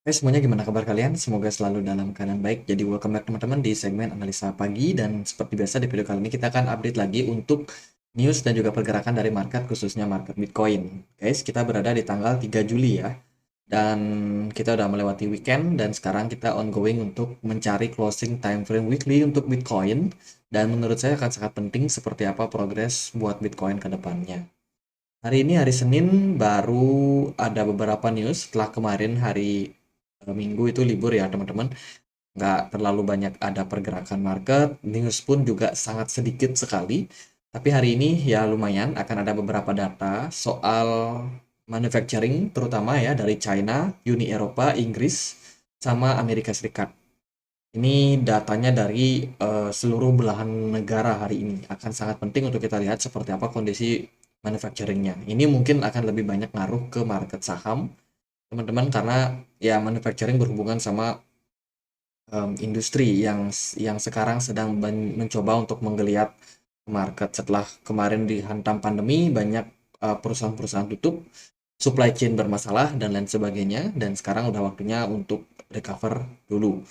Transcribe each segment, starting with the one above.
Hai semuanya, gimana kabar kalian? Semoga selalu dalam keadaan baik. Jadi welcome back teman-teman di segmen analisa pagi, dan seperti biasa di video kali ini kita akan update lagi untuk news dan juga pergerakan dari market, khususnya market Bitcoin. Guys, kita berada di tanggal 3 Juli ya. Dan kita udah melewati weekend dan sekarang kita ongoing untuk mencari closing time frame weekly untuk Bitcoin, dan menurut saya akan sangat penting seperti apa progres buat Bitcoin ke depannya. Hari ini hari Senin baru ada beberapa news setelah kemarin hari Minggu itu libur ya teman-teman. Nggak terlalu banyak ada pergerakan market, news pun juga sangat sedikit sekali. Tapi hari ini ya lumayan akan ada beberapa data soal manufacturing terutama ya dari China, Uni Eropa, Inggris, sama Amerika Serikat. Ini datanya dari seluruh belahan negara hari ini. Akan sangat penting untuk kita lihat seperti apa kondisi manufacturingnya. Ini mungkin akan lebih banyak ngaruh ke market saham, teman-teman, karena ya manufacturing berhubungan sama industri yang sekarang sedang mencoba untuk menggeliat market setelah kemarin dihantam pandemi, banyak perusahaan-perusahaan tutup, supply chain bermasalah dan lain sebagainya, dan sekarang udah waktunya untuk recover dulu.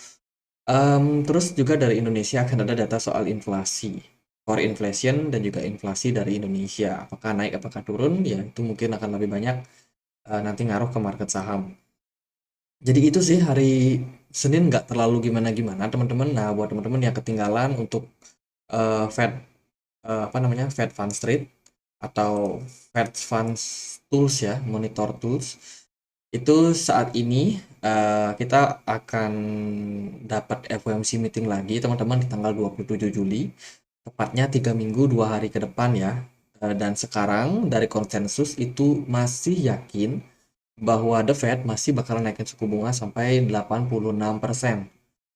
Terus juga dari Indonesia akan ada data soal inflasi, core inflation dan juga inflasi dari Indonesia. Apakah naik, apakah turun? Ya itu mungkin akan lebih banyak nanti ngaruh ke market saham. Jadi itu sih hari Senin, nggak terlalu gimana-gimana teman-teman. Nah buat teman-teman yang ketinggalan untuk Fed apa namanya Fed Funds Rate atau Fed Funds Tools ya, monitor tools, itu saat ini kita akan dapat FOMC meeting lagi teman-teman di tanggal 27 Juli, tepatnya 3 minggu 2 hari ke depan ya. Dan sekarang dari konsensus itu masih yakin bahwa The Fed masih bakalan naikin suku bunga sampai 86%.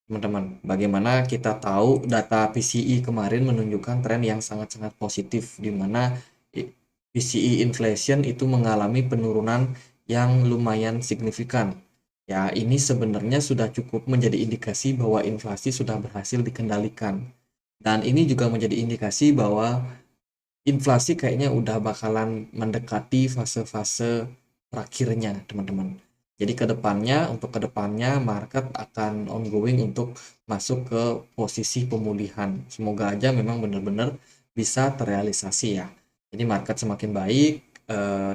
Teman-teman, bagaimana kita tahu data PCE kemarin menunjukkan tren yang sangat-sangat positif, di mana PCE inflation itu mengalami penurunan yang lumayan signifikan. Ya, ini sebenarnya sudah cukup menjadi indikasi bahwa inflasi sudah berhasil dikendalikan. Dan ini juga menjadi indikasi bahwa inflasi kayaknya udah bakalan mendekati fase-fase terakhirnya, teman-teman. Jadi untuk kedepannya market akan ongoing untuk masuk ke posisi pemulihan. Semoga aja memang benar-benar bisa terrealisasi ya. Jadi market semakin baik,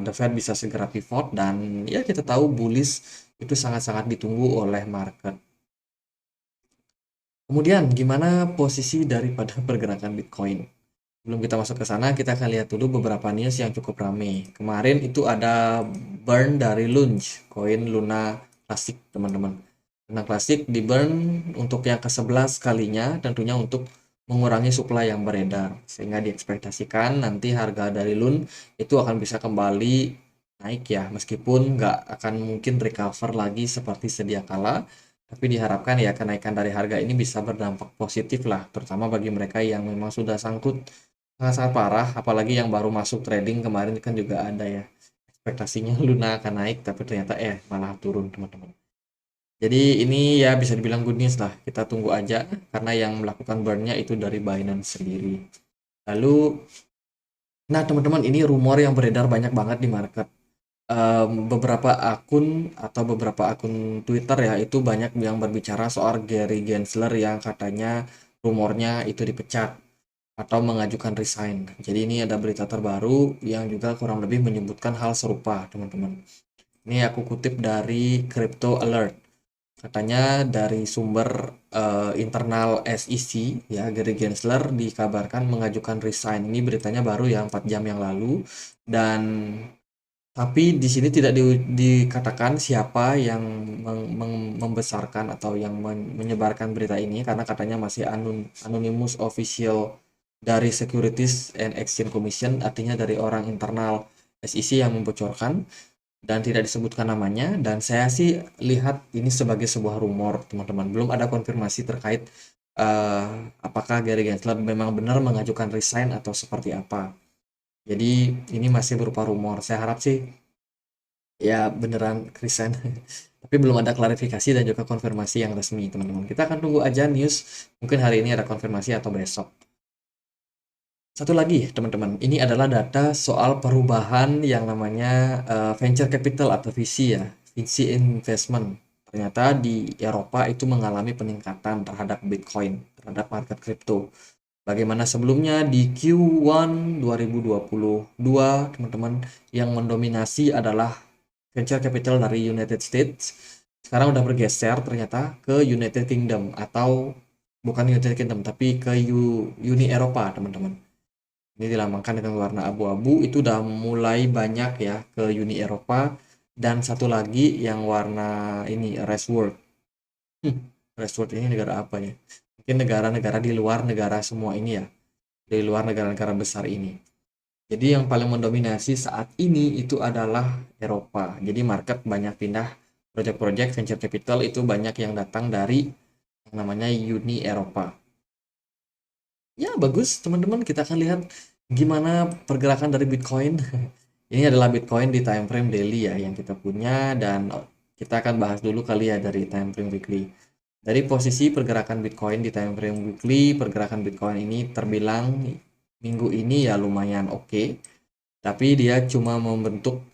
The Fed bisa segera pivot, dan ya kita tahu bullish itu sangat-sangat ditunggu oleh market. Kemudian gimana posisi daripada pergerakan Bitcoin? Sebelum kita masuk ke sana, kita akan lihat dulu beberapa news yang cukup ramai. Kemarin itu ada burn dari Lunge, koin Luna Klasik, teman-teman. Luna Klasik di burn untuk yang ke-11 kalinya, tentunya untuk mengurangi supply yang beredar. Sehingga diekspektasikan nanti harga dari Lun itu akan bisa kembali naik ya, meskipun nggak akan mungkin recover lagi seperti sedia kala. Tapi diharapkan ya kenaikan dari harga ini bisa berdampak positif lah, terutama bagi mereka yang memang sudah sangkut sangat-sangat parah, apalagi yang baru masuk trading kemarin kan juga ada ya. Ekspektasinya Luna akan naik, tapi ternyata malah turun, teman-teman. Jadi ini ya bisa dibilang good news lah. Kita tunggu aja, karena yang melakukan burn-nya itu dari Binance sendiri. Lalu, nah teman-teman, ini rumor yang beredar banyak banget di market. Beberapa akun atau beberapa akun Twitter ya, itu banyak yang berbicara soal Gary Gensler yang katanya rumornya itu dipecat atau mengajukan resign. Jadi ini ada berita terbaru yang juga kurang lebih menyebutkan hal serupa, teman-teman. Ini aku kutip dari Crypto Alert. Katanya dari sumber internal SEC ya, Gary Gensler dikabarkan mengajukan resign. Ini beritanya baru ya, 4 jam yang lalu. Dan tapi di sini tidak dikatakan siapa yang membesarkan atau yang menyebarkan berita ini, karena katanya masih anonymous official dari Securities and Exchange Commission, artinya dari orang internal SEC yang membocorkan, dan tidak disebutkan namanya. Dan saya sih lihat ini sebagai sebuah rumor, teman-teman. Belum ada konfirmasi terkait eh, apakah Gary Gensler memang benar mengajukan resign atau seperti apa. Jadi ini masih berupa rumor. Saya harap sih ya beneran resign. Tapi belum ada klarifikasi dan juga konfirmasi yang resmi, teman-teman. Kita akan tunggu aja news. Mungkin hari ini ada konfirmasi atau besok. Satu lagi, teman-teman, ini adalah data soal perubahan yang namanya venture capital atau VC ya, VC investment. ternyata di Eropa itu mengalami peningkatan terhadap Bitcoin, terhadap market kripto. Bagaimana sebelumnya di Q1 2022, teman-teman, yang mendominasi adalah venture capital dari United States. Sekarang udah bergeser ternyata ke United Kingdom, atau bukan United Kingdom tapi ke Uni Eropa, teman-teman. Ini dilambangkan dengan warna abu-abu, itu udah mulai banyak ya ke Uni Eropa. Dan satu lagi yang warna ini Restworld. Restworld ini negara apa ya? Mungkin negara-negara di luar negara semua ini ya, di luar negara-negara besar ini. Jadi yang paling mendominasi saat ini itu adalah Eropa. Jadi market banyak pindah, project-project venture capital itu banyak yang datang dari yang namanya Uni Eropa. Ya bagus teman-teman, kita akan lihat gimana pergerakan dari Bitcoin. Ini adalah Bitcoin di time frame daily ya yang kita punya, dan kita akan bahas dulu kali ya dari time frame weekly. Dari posisi pergerakan Bitcoin di time frame weekly, pergerakan Bitcoin ini terbilang minggu ini ya lumayan oke. Tapi dia cuma membentuk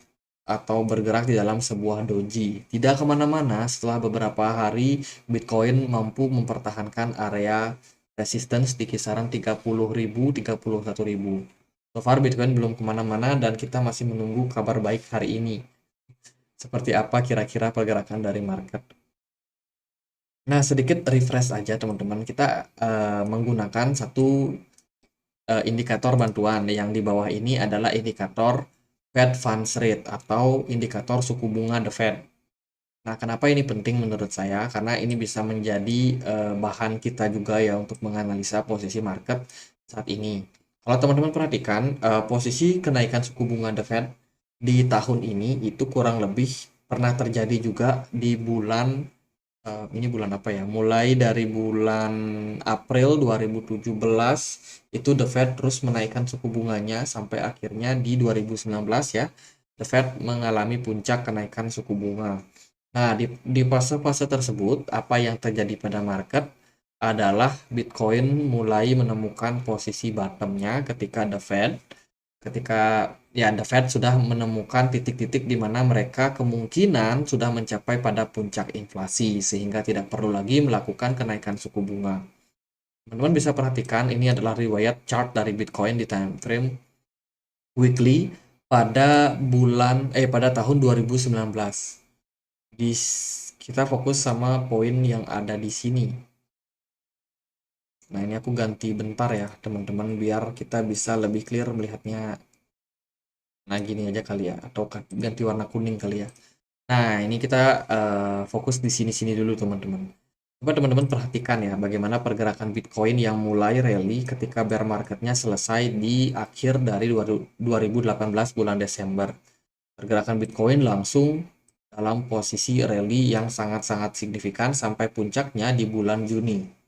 atau bergerak di dalam sebuah doji. Tidak kemana-mana. Setelah beberapa hari, Bitcoin mampu mempertahankan area resistance di kisaran 30.000, 31.000. So far Bitcoin belum kemana-mana dan kita masih menunggu kabar baik hari ini. Seperti apa kira-kira pergerakan dari market. Nah, sedikit refresh aja teman-teman. Kita menggunakan satu indikator bantuan. Yang di bawah ini adalah indikator Fed Funds Rate atau indikator suku bunga The Fed. Nah, kenapa ini penting menurut saya? Karena ini bisa menjadi bahan kita juga ya untuk menganalisa posisi market saat ini. Kalau teman-teman perhatikan, posisi kenaikan suku bunga The Fed di tahun ini itu kurang lebih pernah terjadi juga di bulan ini bulan apa ya? Mulai dari bulan April 2017 itu The Fed terus menaikkan suku bunganya sampai akhirnya di 2019 ya. The Fed mengalami puncak kenaikan suku bunga. Nah, di fase-fase tersebut apa yang terjadi pada market adalah Bitcoin mulai menemukan posisi bottomnya ketika ya The Fed sudah menemukan titik-titik di mana mereka kemungkinan sudah mencapai pada puncak inflasi sehingga tidak perlu lagi melakukan kenaikan suku bunga. Teman-teman bisa perhatikan ini adalah riwayat chart dari Bitcoin di time frame weekly pada tahun 2019. Di kita fokus sama poin yang ada di sini. Nah, ini aku ganti bentar ya, teman-teman, biar kita bisa lebih clear melihatnya. Nah, gini aja kali ya, atau ganti warna kuning kali ya. Nah, ini kita fokus di sini-sini dulu, teman-teman. Coba teman-teman perhatikan ya, bagaimana pergerakan Bitcoin yang mulai rally ketika bear marketnya selesai di akhir dari 2018 bulan Desember. Pergerakan Bitcoin langsung dalam posisi rally yang sangat-sangat signifikan sampai puncaknya di bulan Juni.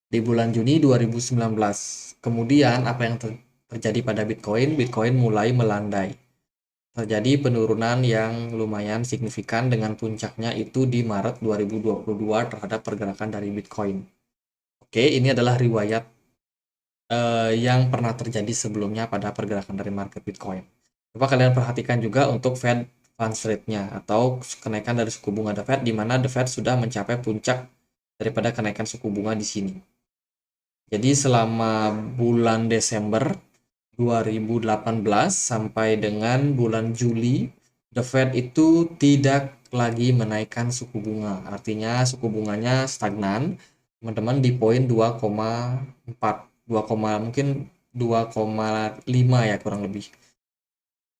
Di bulan Juni 2019. Kemudian apa yang terjadi pada Bitcoin? Bitcoin mulai melandai. Terjadi penurunan yang lumayan signifikan dengan puncaknya itu di Maret 2022 terhadap pergerakan dari Bitcoin. Oke, ini adalah riwayat yang pernah terjadi sebelumnya pada pergerakan dari market Bitcoin. Coba kalian perhatikan juga untuk Fed Funds Rate-nya atau kenaikan dari suku bunga The Fed, di mana The Fed sudah mencapai puncak daripada kenaikan suku bunga di sini. Jadi selama bulan Desember 2018 sampai dengan bulan Juli, The Fed itu tidak lagi menaikkan suku bunga. Artinya suku bunganya stagnan, teman-teman, di poin 2,4, mungkin 2,5 ya kurang lebih.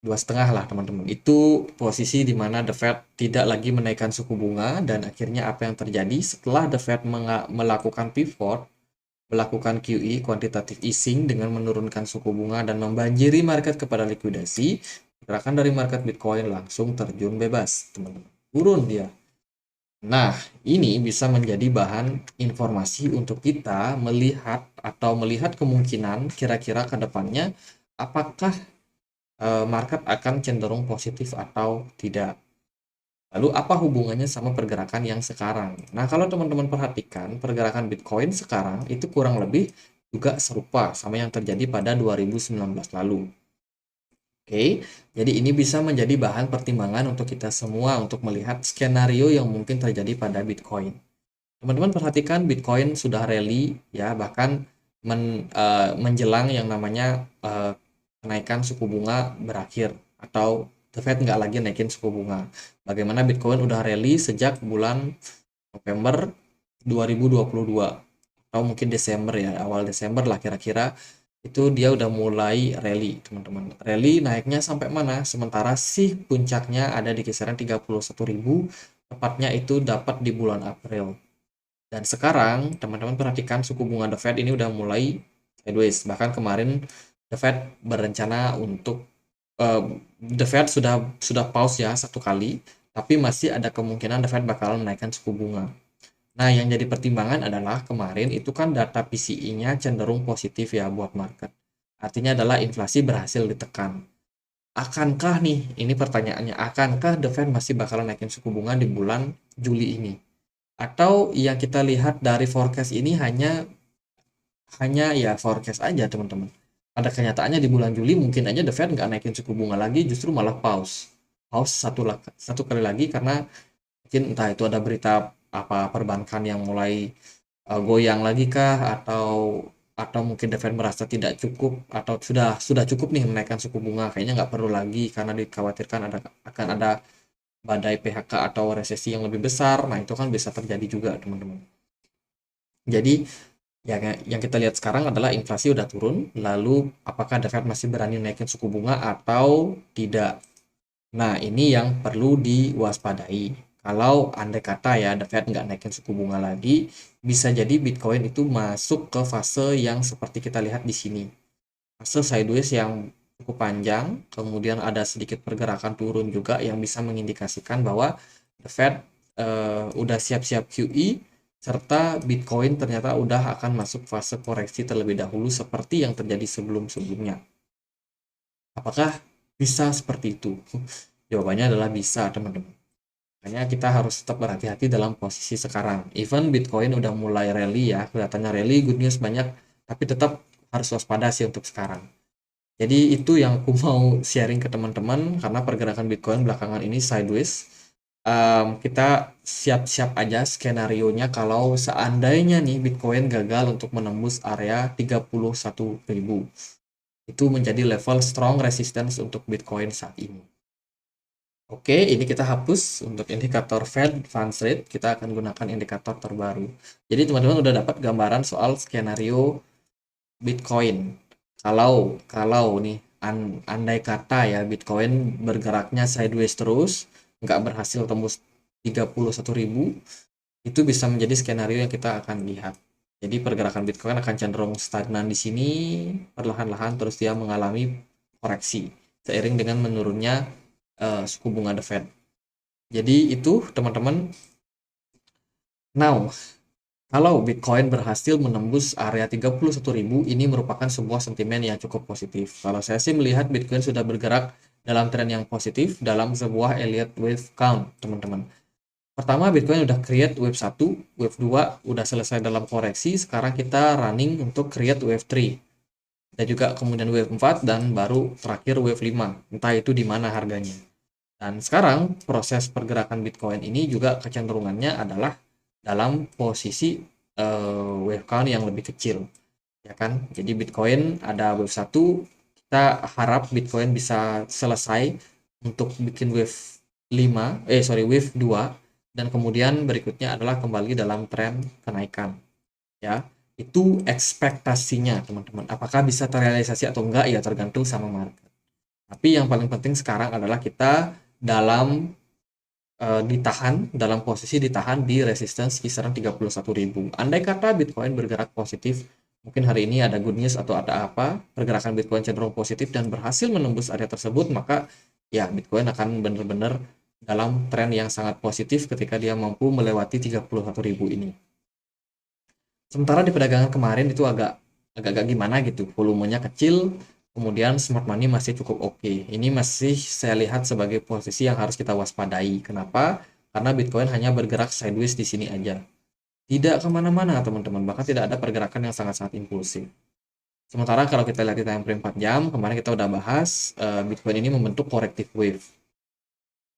2,5 lah teman-teman. Itu posisi di mana The Fed tidak lagi menaikkan suku bunga, dan akhirnya apa yang terjadi setelah The Fed melakukan pivot, melakukan QE, quantitative easing, dengan menurunkan suku bunga dan membanjiri market kepada likuidasi, gerakan dari market Bitcoin langsung terjun bebas, teman-teman. Turun dia. Nah, ini bisa menjadi bahan informasi untuk kita melihat kemungkinan kira-kira ke depannya apakah market akan cenderung positif atau tidak. Lalu apa hubungannya sama pergerakan yang sekarang? Nah, kalau teman-teman perhatikan, pergerakan Bitcoin sekarang itu kurang lebih juga serupa sama yang terjadi pada 2019 lalu. Oke, jadi ini bisa menjadi bahan pertimbangan untuk kita semua untuk melihat skenario yang mungkin terjadi pada Bitcoin. Teman-teman perhatikan Bitcoin sudah rally ya, bahkan menjelang yang namanya kenaikan suku bunga berakhir atau The Fed nggak lagi naikin suku bunga. Bagaimana Bitcoin udah rally sejak bulan November 2022 atau mungkin Desember ya, awal Desember lah kira-kira itu dia udah mulai rally teman-teman. Rally naiknya sampai mana? Sementara sih puncaknya ada di kisaran 31.000, tepatnya itu dapat di bulan April. Dan sekarang teman-teman perhatikan suku bunga The Fed ini udah mulai sideways. Bahkan kemarin The Fed berencana untuk The Fed sudah pause ya satu kali, tapi masih ada kemungkinan The Fed bakal menaikkan suku bunga. Nah, yang jadi pertimbangan adalah kemarin itu kan data PCE-nya cenderung positif ya buat market. Artinya adalah inflasi berhasil ditekan. Akankah nih, ini pertanyaannya, akankah The Fed masih bakalan naikin suku bunga di bulan Juli ini? Atau yang kita lihat dari forecast ini hanya ya forecast aja teman-teman. Pada kenyataannya di bulan Juli mungkin aja The Fed nggak naikin suku bunga lagi, justru malah pause. Pause satu kali lagi karena mungkin entah itu ada berita apa perbankan yang mulai goyang lagi kah, atau mungkin The Fed merasa tidak cukup atau sudah cukup nih menaikkan suku bunga, kayaknya nggak perlu lagi karena dikhawatirkan akan ada badai PHK atau resesi yang lebih besar. Nah, itu kan bisa terjadi juga, teman-teman. Jadi, yang kita lihat sekarang adalah inflasi udah turun, lalu apakah The Fed masih berani naikin suku bunga atau tidak? Nah, ini yang perlu diwaspadai. Kalau andai kata ya The Fed nggak naikin suku bunga lagi, bisa jadi Bitcoin itu masuk ke fase yang seperti kita lihat di sini. Fase sideways yang cukup panjang, kemudian ada sedikit pergerakan turun juga yang bisa mengindikasikan bahwa The Fed udah siap-siap QE, serta Bitcoin ternyata udah akan masuk fase koreksi terlebih dahulu seperti yang terjadi sebelum-sebelumnya. Apakah bisa seperti itu? Jawabannya adalah bisa, teman-teman. Makanya kita harus tetap berhati-hati dalam posisi sekarang. Even Bitcoin udah mulai rally ya, kelihatannya rally, good news banyak, tapi tetap harus waspada sih untuk sekarang. Jadi itu yang aku mau sharing ke teman-teman karena pergerakan Bitcoin belakangan ini sideways. Kita siap-siap aja skenarionya kalau seandainya nih Bitcoin gagal untuk menembus area 31.000. Itu menjadi level strong resistance untuk Bitcoin saat ini. Oke, ini kita hapus untuk indikator Fed Funds Rate. Kita akan gunakan indikator terbaru. Jadi teman-teman udah dapat gambaran soal skenario Bitcoin. Kalau nih andai kata ya Bitcoin bergeraknya sideways terus, nggak berhasil tembus 31.000, itu bisa menjadi skenario yang kita akan lihat. Jadi pergerakan Bitcoin akan cenderung stagnan di sini, perlahan-lahan terus dia mengalami koreksi seiring dengan menurunnya suku bunga The Fed. Jadi itu teman-teman. Now, kalau Bitcoin berhasil menembus area 31.000, ini merupakan sebuah sentimen yang cukup positif. Kalau saya sih melihat Bitcoin sudah bergerak dalam tren yang positif dalam sebuah Elliott Wave Count, teman-teman. Pertama, Bitcoin udah create wave 1, wave 2 udah selesai dalam koreksi, sekarang kita running untuk create wave 3. Dan juga kemudian wave 4 dan baru terakhir wave 5. Entah itu di mana harganya. Dan sekarang proses pergerakan Bitcoin ini juga kecenderungannya adalah dalam posisi wave count yang lebih kecil, ya kan? Jadi Bitcoin ada wave 1, kita harap Bitcoin bisa selesai untuk bikin wave 2, dan kemudian berikutnya adalah kembali dalam tren kenaikan, ya. Itu ekspektasinya, teman-teman. Apakah bisa terrealisasi atau enggak ya tergantung sama market. Tapi yang paling penting sekarang adalah kita dalam posisi ditahan di resistance kisaran 31.000. Andai kata Bitcoin bergerak positif, mungkin hari ini ada good news atau ada apa, pergerakan Bitcoin cenderung positif dan berhasil menembus area tersebut, maka ya Bitcoin akan benar-benar dalam tren yang sangat positif ketika dia mampu melewati 31.000 ini. Sementara di perdagangan kemarin itu agak gimana gitu, volumenya kecil, kemudian smart money masih cukup oke. Ini masih saya lihat sebagai posisi yang harus kita waspadai. Kenapa? Karena Bitcoin hanya bergerak sideways di sini aja. Tidak kemana-mana teman-teman, bahkan tidak ada pergerakan yang sangat-sangat impulsif. Sementara kalau kita lihat di time frame 4 jam, kemarin kita udah bahas Bitcoin ini membentuk corrective wave.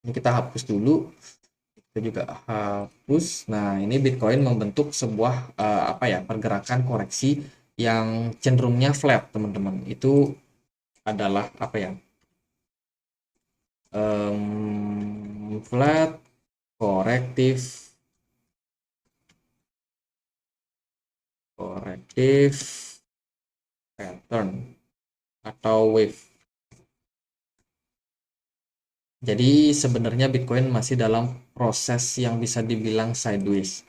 Ini kita hapus dulu, kita juga hapus. Nah, ini Bitcoin membentuk sebuah apa ya, pergerakan koreksi yang cenderungnya flat, teman-teman. Itu adalah apa ya? Flat corrective pattern atau wave. Jadi sebenarnya Bitcoin masih dalam proses yang bisa dibilang sideways.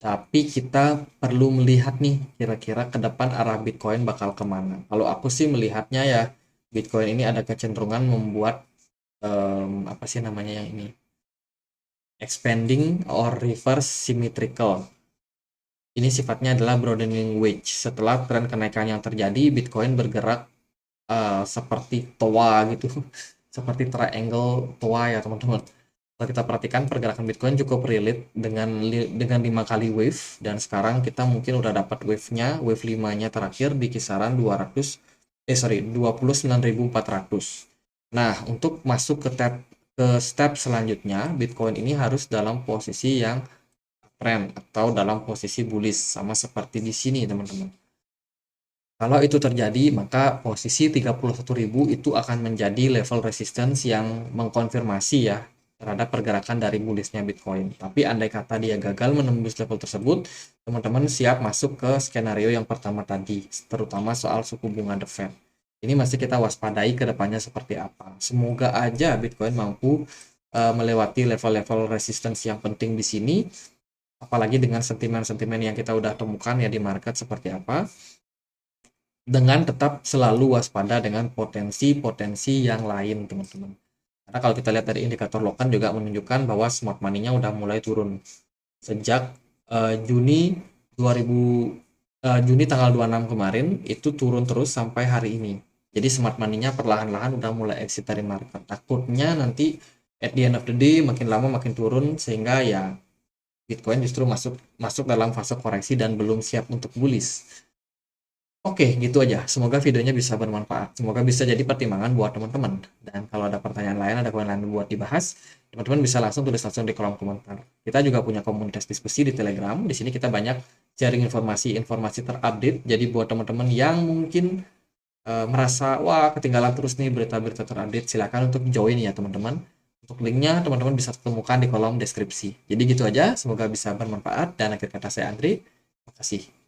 Tapi kita perlu melihat nih kira-kira ke depan arah Bitcoin bakal kemana. Kalau aku sih melihatnya ya, Bitcoin ini ada kecenderungan membuat apa sih namanya yang ini, expanding or reverse symmetrical. Ini sifatnya adalah broadening wedge. Setelah tren kenaikan yang terjadi, Bitcoin bergerak seperti toa gitu, seperti triangle toa ya teman-teman. Kalau kita perhatikan pergerakan Bitcoin cukup relate dengan 5 kali wave, dan sekarang kita mungkin udah dapat wave 5-nya terakhir di kisaran 29.400. Nah, untuk masuk ke step selanjutnya, Bitcoin ini harus dalam posisi yang trend atau dalam posisi bullish, sama seperti di sini teman-teman. Kalau itu terjadi, maka posisi 31.000 itu akan menjadi level resistance yang mengkonfirmasi ya terhadap pergerakan dari bullishnya Bitcoin. Tapi andai kata dia gagal menembus level tersebut, teman-teman siap masuk ke skenario yang pertama tadi, terutama soal suku bunga The Fed. Ini masih kita waspadai ke depannya seperti apa. Semoga aja Bitcoin mampu melewati level-level resistance yang penting di sini, apalagi dengan sentimen-sentimen yang kita udah temukan ya di market seperti apa, dengan tetap selalu waspada dengan potensi-potensi yang lain, teman-teman. Karena kalau kita lihat dari indikator Lokan juga menunjukkan bahwa smart money-nya udah mulai turun sejak Juni 2000 Juni tanggal 26 kemarin itu turun terus sampai hari ini. Jadi smart money-nya perlahan-lahan udah mulai exit dari market. Takutnya nanti at the end of the day makin lama makin turun, sehingga ya Bitcoin justru masuk dalam fase koreksi dan belum siap untuk bullish. Oke, gitu aja. Semoga videonya bisa bermanfaat. Semoga bisa jadi pertimbangan buat teman-teman. Dan kalau ada pertanyaan lain, ada poin lain buat dibahas, teman-teman bisa langsung tulis langsung di kolom komentar. Kita juga punya komunitas diskusi di Telegram. Di sini kita banyak sharing informasi-informasi terupdate. Jadi buat teman-teman yang mungkin merasa, wah ketinggalan terus nih berita-berita terupdate, silakan untuk join ya teman-teman. Untuk linknya, teman-teman bisa temukan di kolom deskripsi. Jadi gitu aja. Semoga bisa bermanfaat. Dan akhir kata saya Andri. Terima kasih.